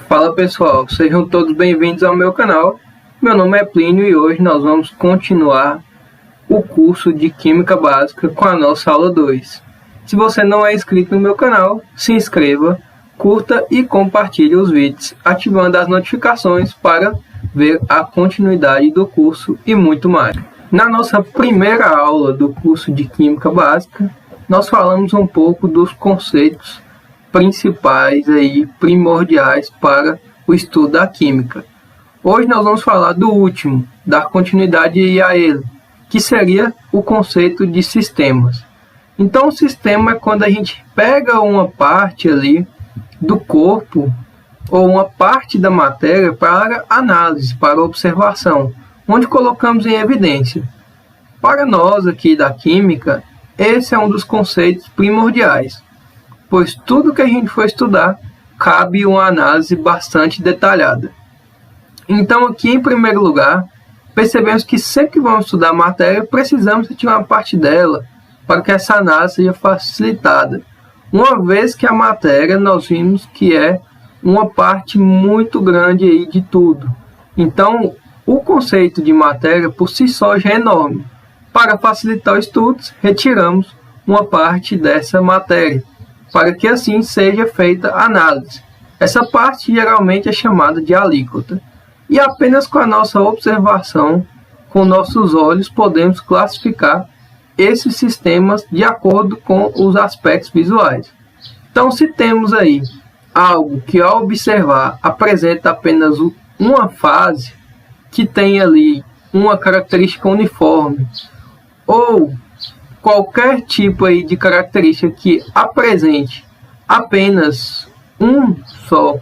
Fala pessoal, sejam todos bem-vindos ao meu canal. Meu nome é Plínio e hoje nós vamos continuar o curso de Química Básica com a nossa aula 2. Se você não é inscrito no meu canal, se inscreva, curta e compartilhe os vídeos, ativando as notificações para ver a continuidade do curso e muito mais. Na nossa primeira aula do curso de Química Básica, nós falamos um pouco dos conceitos principais primordiais para o estudo da química. Hoje nós vamos falar do último, dar continuidade a ele, que seria o conceito de sistemas. Então o sistema é quando a gente pega uma parte ali do corpo ou uma parte da matéria para análise, para observação, onde colocamos em evidência. Para nós aqui da química, esse é um dos conceitos primordiais, pois tudo que a gente for estudar cabe uma análise bastante detalhada. Então aqui em primeiro lugar, percebemos que sempre que vamos estudar a matéria, precisamos retirar uma parte dela para que essa análise seja facilitada. Uma vez que a matéria nós vimos que é uma parte muito grande aí de tudo. Então o conceito de matéria por si só já é enorme. Para facilitar os estudos, retiramos uma parte dessa matéria, para que assim seja feita a análise. Essa parte geralmente é chamada de alíquota. E apenas com a nossa observação, com nossos olhos, podemos classificar esses sistemas de acordo com os aspectos visuais. Então, se temos aí algo que ao observar apresenta apenas uma fase, que tem ali uma característica uniforme, ou qualquer tipo aí de característica que apresente apenas um só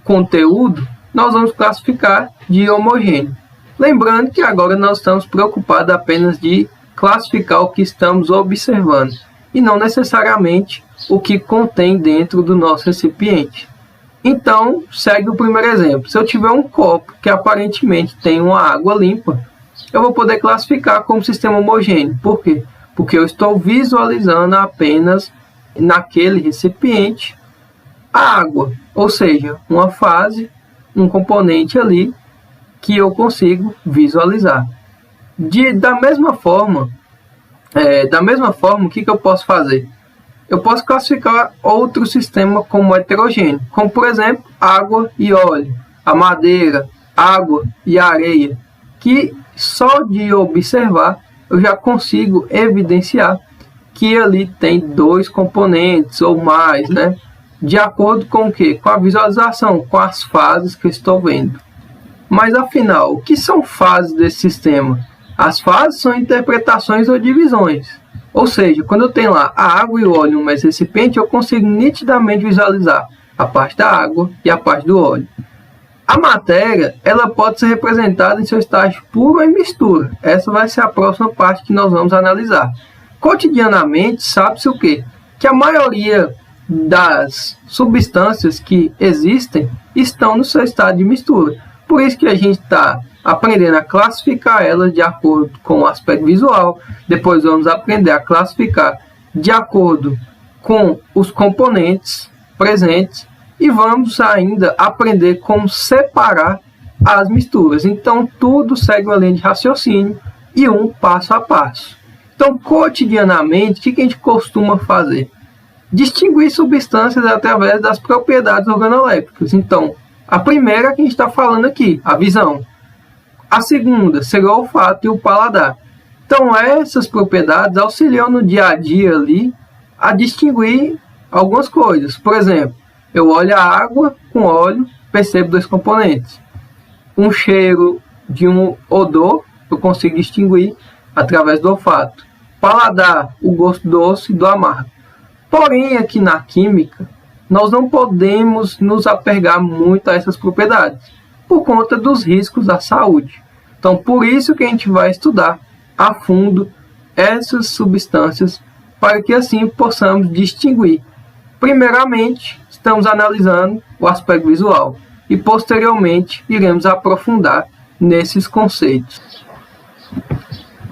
conteúdo, nós vamos classificar de homogêneo. Lembrando que agora nós estamos preocupados apenas de classificar o que estamos observando e não necessariamente o que contém dentro do nosso recipiente. Então, segue o primeiro exemplo. Se eu tiver um copo que aparentemente tem uma água limpa, eu vou poder classificar como sistema homogêneo. Por quê? Porque eu estou visualizando apenas naquele recipiente a água, ou seja, uma fase, um componente ali que eu consigo visualizar. Da mesma forma, o que eu posso fazer? Eu posso classificar outro sistema como heterogêneo, como por exemplo, água e óleo, a madeira, água e areia, que só de observar eu já consigo evidenciar que ali tem dois componentes ou mais, né? De acordo com o quê? Com a visualização, com as fases que eu estou vendo. Mas afinal, o que são fases desse sistema? As fases são interpretações ou divisões. Ou seja, quando eu tenho lá a água e o óleo em um mesmo recipiente, eu consigo nitidamente visualizar a parte da água e a parte do óleo. A matéria, ela pode ser representada em seu estágio puro ou em mistura. Essa vai ser a próxima parte que nós vamos analisar. Cotidianamente, sabe-se o quê? Que a maioria das substâncias que existem estão no seu estado de mistura. Por isso que a gente está aprendendo a classificar elas de acordo com o aspecto visual. Depois vamos aprender a classificar de acordo com os componentes presentes. E vamos ainda aprender como separar as misturas. Então, tudo segue uma linha de raciocínio e um passo a passo. Então, cotidianamente, o que a gente costuma fazer? Distinguir substâncias através das propriedades organolépticas. Então, a primeira que a gente está falando aqui, a visão. A segunda seria o olfato e o paladar. Então, essas propriedades auxiliam no dia a dia ali a distinguir algumas coisas. Por exemplo, eu olho a água com óleo, percebo dois componentes. Um cheiro de um odor, eu consigo distinguir através do olfato. Paladar, o gosto doce do amargo. Porém, aqui na química, nós não podemos nos apegar muito a essas propriedades, por conta dos riscos à saúde. Então, por isso que a gente vai estudar a fundo essas substâncias, para que assim possamos distinguir. Primeiramente, estamos analisando o aspecto visual e posteriormente iremos aprofundar nesses conceitos.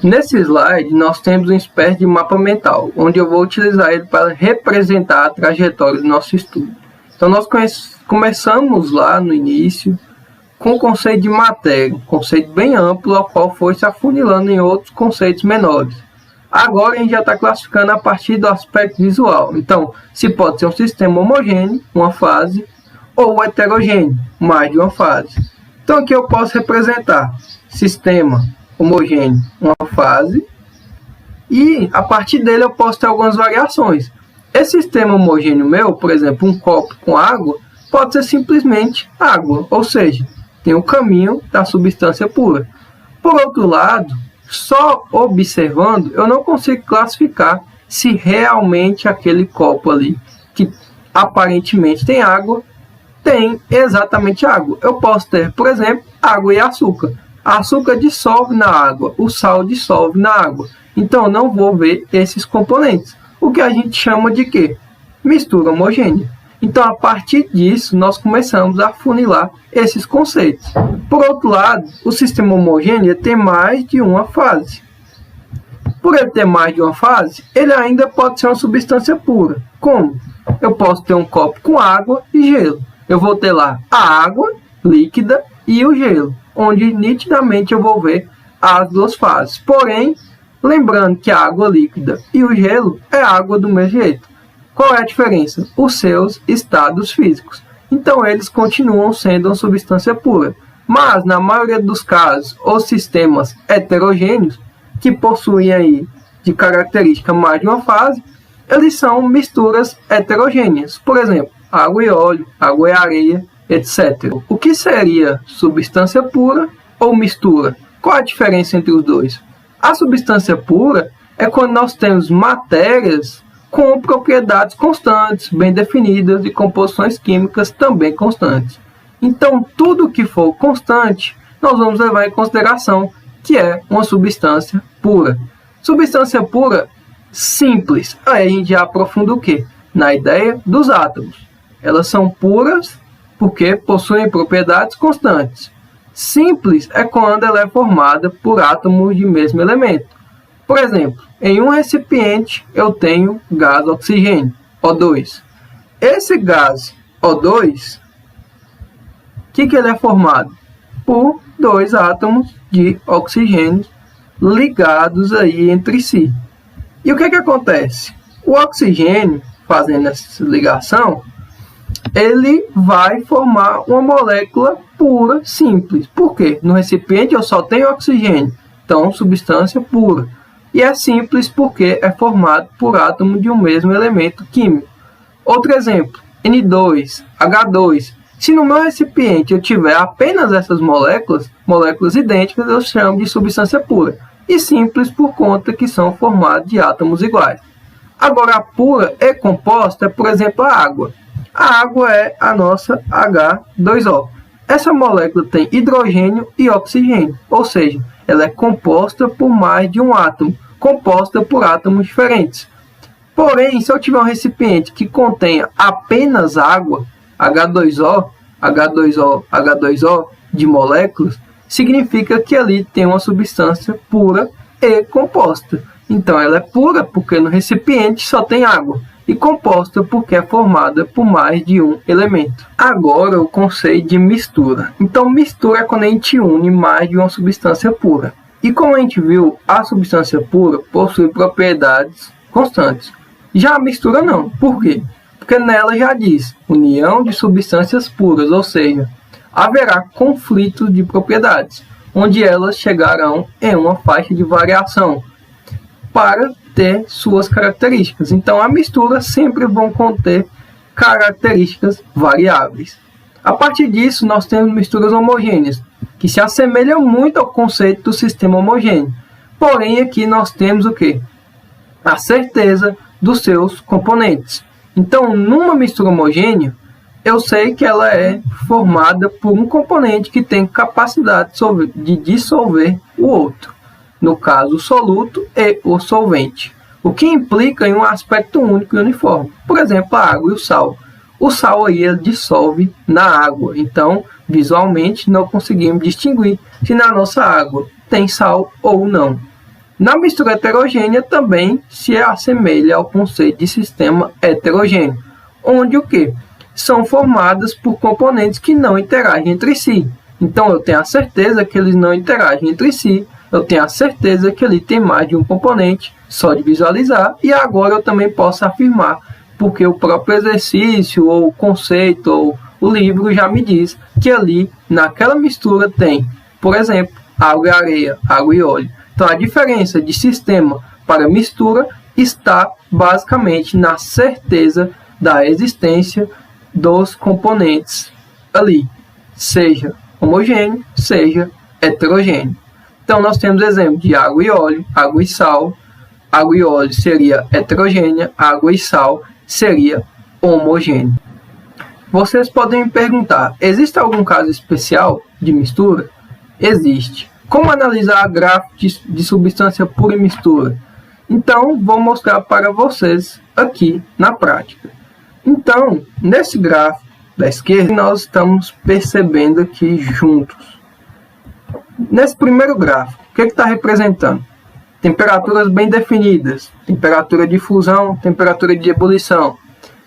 Nesse slide nós temos uma espécie de mapa mental, onde eu vou utilizar ele para representar a trajetória do nosso estudo. Então nós começamos lá no início com o conceito de matéria, um conceito bem amplo, ao qual foi se afunilando em outros conceitos menores. Agora a gente já está classificando a partir do aspecto visual. Então, se pode ser um sistema homogêneo, uma fase, ou heterogêneo, mais de uma fase. Então aqui eu posso representar sistema homogêneo, uma fase, e a partir dele eu posso ter algumas variações. Esse sistema homogêneo meu, por exemplo, um copo com água, pode ser simplesmente água, ou seja, tem o caminho da substância pura. Por outro lado, só observando, eu não consigo classificar se realmente aquele copo ali, que aparentemente tem água, tem exatamente água. Eu posso ter, por exemplo, água e açúcar. Açúcar dissolve na água, o sal dissolve na água. Então, eu não vou ver esses componentes. O que a gente chama de quê? Mistura homogênea. Então, a partir disso, nós começamos a funilar esses conceitos. Por outro lado, o sistema homogêneo tem mais de uma fase. Por ele ter mais de uma fase, ele ainda pode ser uma substância pura. Como? Eu posso ter um copo com água e gelo. Eu vou ter lá a água líquida e o gelo, onde nitidamente eu vou ver as duas fases. Porém, lembrando que a água líquida e o gelo é água do mesmo jeito. Qual é a diferença? Os seus estados físicos. Então, eles continuam sendo uma substância pura. Mas, na maioria dos casos, os sistemas heterogêneos, que possuem aí de característica mais de uma fase, eles são misturas heterogêneas. Por exemplo, água e óleo, água e areia, etc. O que seria substância pura ou mistura? Qual a diferença entre os dois? A substância pura é quando nós temos matérias com propriedades constantes, bem definidas, e composições químicas também constantes. Então, tudo que for constante, nós vamos levar em consideração que é uma substância pura. Substância pura simples. Aí a gente já aprofunda o quê? Na ideia dos átomos. Elas são puras porque possuem propriedades constantes. Simples é quando ela é formada por átomos de mesmo elemento. Por exemplo, em um recipiente eu tenho gás oxigênio, O2. Esse gás O2, o que ele é formado? Por dois átomos de oxigênio ligados aí entre si. E o que acontece? O oxigênio, fazendo essa ligação, ele vai formar uma molécula pura, simples. Por quê? No recipiente eu só tenho oxigênio, então substância pura. E é simples porque é formado por átomos de um mesmo elemento químico. Outro exemplo, N2, H2. Se no meu recipiente eu tiver apenas essas moléculas idênticas, eu chamo de substância pura. E simples por conta que são formados de átomos iguais. Agora, a pura e composta é, por exemplo, a água. A água é a nossa H2O. Essa molécula tem hidrogênio e oxigênio, ou seja, ela é composta por mais de um átomo, composta por átomos diferentes. Porém, se eu tiver um recipiente que contenha apenas água, H2O, H2O, H2O de moléculas, significa que ali tem uma substância pura e composta. Então, ela é pura porque no recipiente só tem água, e composta porque é formada por mais de um elemento. Agora, o conceito de mistura. Então, mistura é quando a gente une mais de uma substância pura. E como a gente viu, a substância pura possui propriedades constantes. Já a mistura não. Por quê? Porque nela já diz união de substâncias puras, ou seja, haverá conflitos de propriedades, onde elas chegarão em uma faixa de variação para ter suas características. Então, a mistura sempre vão conter características variáveis. A partir disso, nós temos misturas homogêneas, que se assemelham muito ao conceito do sistema homogêneo. Porém, aqui nós temos o quê? A certeza dos seus componentes. Então, numa mistura homogênea, eu sei que ela é formada por um componente que tem capacidade de dissolver o outro. No caso, o soluto e o solvente, o que implica em um aspecto único e uniforme. Por exemplo, a água e o sal. O sal aí ele dissolve na água, então visualmente não conseguimos distinguir se na nossa água tem sal ou não. Na mistura heterogênea também se assemelha ao conceito de sistema heterogêneo, onde o quê? são formadas por componentes que não interagem entre si. Então eu tenho a certeza que eles não interagem entre si, eu tenho a certeza que ali tem mais de um componente, só de visualizar, e agora eu também posso afirmar, porque o próprio exercício, ou o conceito, ou o livro já me diz que ali, naquela mistura, tem, por exemplo, água e areia, água e óleo. Então a diferença de sistema para mistura está basicamente na certeza da existência dos componentes ali, seja homogêneo, seja heterogêneo. Então nós temos exemplo de água e óleo, água e sal. Água e óleo seria heterogênea, água e sal seria homogêneo. Vocês podem me perguntar, existe algum caso especial de mistura? Existe. Como analisar gráficos de substância pura e mistura? Então, vou mostrar para vocês aqui na prática. Então, nesse gráfico da esquerda, nós estamos percebendo aqui juntos. Nesse primeiro gráfico, o que está representando? Temperaturas bem definidas, temperatura de fusão, temperatura de ebulição.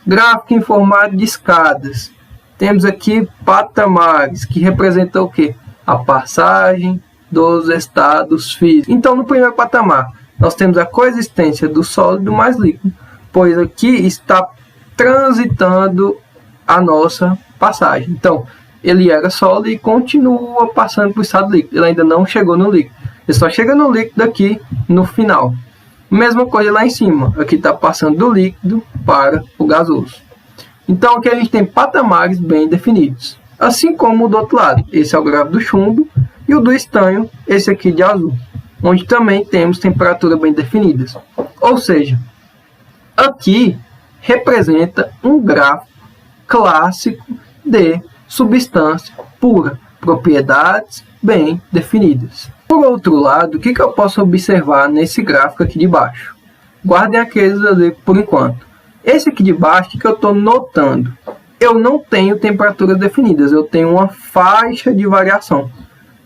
Gráfico em formato de escadas. Temos aqui patamares, que representam o quê? A passagem dos estados físicos. Então, no primeiro patamar, nós temos a coexistência do sólido mais líquido, pois aqui está transitando a nossa passagem. Então, ele era sólido e continua passando para o estado líquido. Ele ainda não chegou no líquido. Ele só chega no líquido aqui no final. Mesma coisa lá em cima. Aqui está passando do líquido para o gasoso. Então, aqui a gente tem patamares bem definidos. Assim como do outro lado. Esse é o gráfico do chumbo e o do estanho, esse aqui de azul, onde também temos temperaturas bem definidas. Ou seja, aqui representa um gráfico clássico de substância pura, propriedades bem definidas. Por outro lado, o que eu posso observar nesse gráfico aqui de baixo? Guardem aqueles ali por enquanto. Esse aqui de baixo, o que eu estou notando? Eu não tenho temperaturas definidas, eu tenho uma faixa de variação.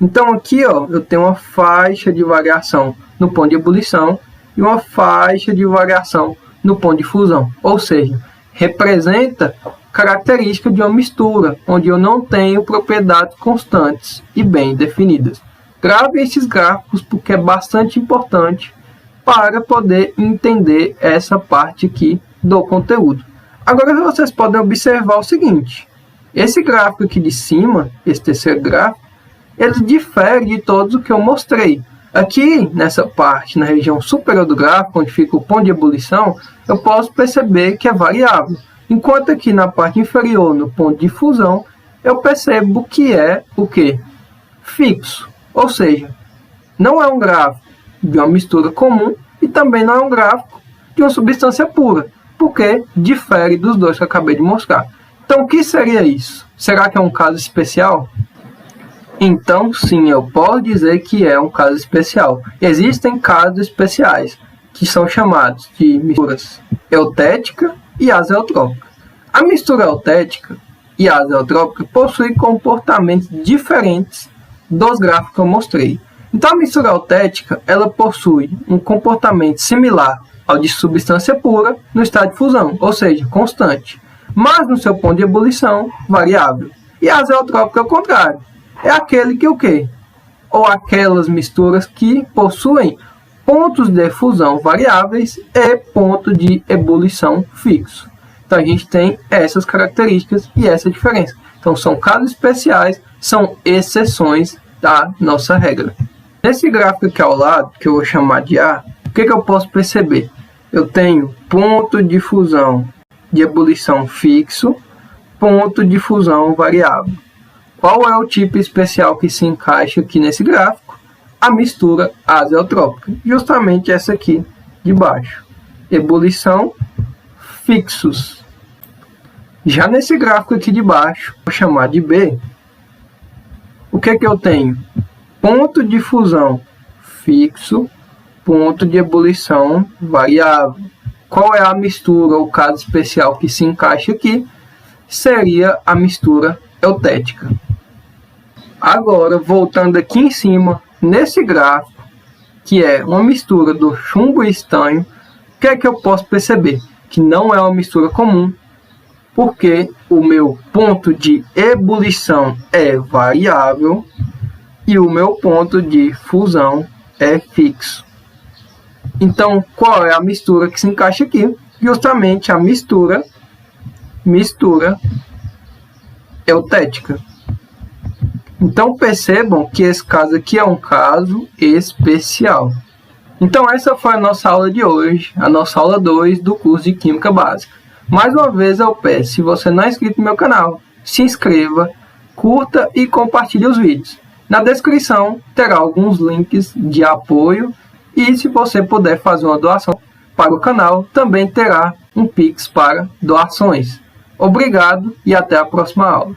Então aqui ó, eu tenho uma faixa de variação no ponto de ebulição e uma faixa de variação no ponto de fusão. Ou seja, representa característica de uma mistura, onde eu não tenho propriedades constantes e bem definidas. Grave esses gráficos porque é bastante importante para poder entender essa parte aqui do conteúdo. Agora vocês podem observar o seguinte, esse gráfico aqui de cima, esse terceiro gráfico, ele difere de todos o que eu mostrei. Aqui, nessa parte, na região superior do gráfico, onde fica o ponto de ebulição, eu posso perceber que é variável. Enquanto aqui na parte inferior, no ponto de fusão, eu percebo que é o quê? Fixo. Ou seja, não é um gráfico de uma mistura comum e também não é um gráfico de uma substância pura, porque difere dos dois que eu acabei de mostrar. Então, o que seria isso? Será que é um caso especial? Então, sim, eu posso dizer que é um caso especial. Existem casos especiais, que são chamados de misturas eutética e azeotrópica. A mistura eutética e a azeotrópica possuem comportamentos diferentes dos gráficos que eu mostrei. Então, a mistura eutética, ela possui um comportamento similar ao de substância pura no estado de fusão, ou seja, constante, mas no seu ponto de ebulição, variável. E a azeotrópica é o contrário. É aquele que o quê? Ou aquelas misturas que possuem pontos de fusão variáveis e ponto de ebulição fixo. Então a gente tem essas características e essa diferença. Então são casos especiais, são exceções da nossa regra. Nesse gráfico aqui ao lado, que eu vou chamar de A, o que eu posso perceber? Eu tenho ponto de fusão de ebulição fixo, ponto de fusão variável. Qual é o tipo especial que se encaixa aqui nesse gráfico? A mistura azeotrópica, justamente essa aqui de baixo. Ebulição fixos. Já nesse gráfico aqui de baixo, vou chamar de B, o que eu tenho? Ponto de fusão fixo, ponto de ebulição variável. Qual é a mistura ou caso especial que se encaixa aqui? Seria a mistura eutética. Agora, voltando aqui em cima, nesse gráfico, que é uma mistura do chumbo e estanho, o que eu posso perceber? Que não é uma mistura comum, porque o meu ponto de ebulição é variável e o meu ponto de fusão é fixo. Então, qual é a mistura que se encaixa aqui? Justamente a mistura eutética. Então, percebam que esse caso aqui é um caso especial. Então, essa foi a nossa aula de hoje, a nossa aula 2 do curso de Química Básica. Mais uma vez eu peço, se você não é inscrito no meu canal, se inscreva, curta e compartilhe os vídeos. Na descrição terá alguns links de apoio e se você puder fazer uma doação para o canal, também terá um Pix para doações. Obrigado e até a próxima aula.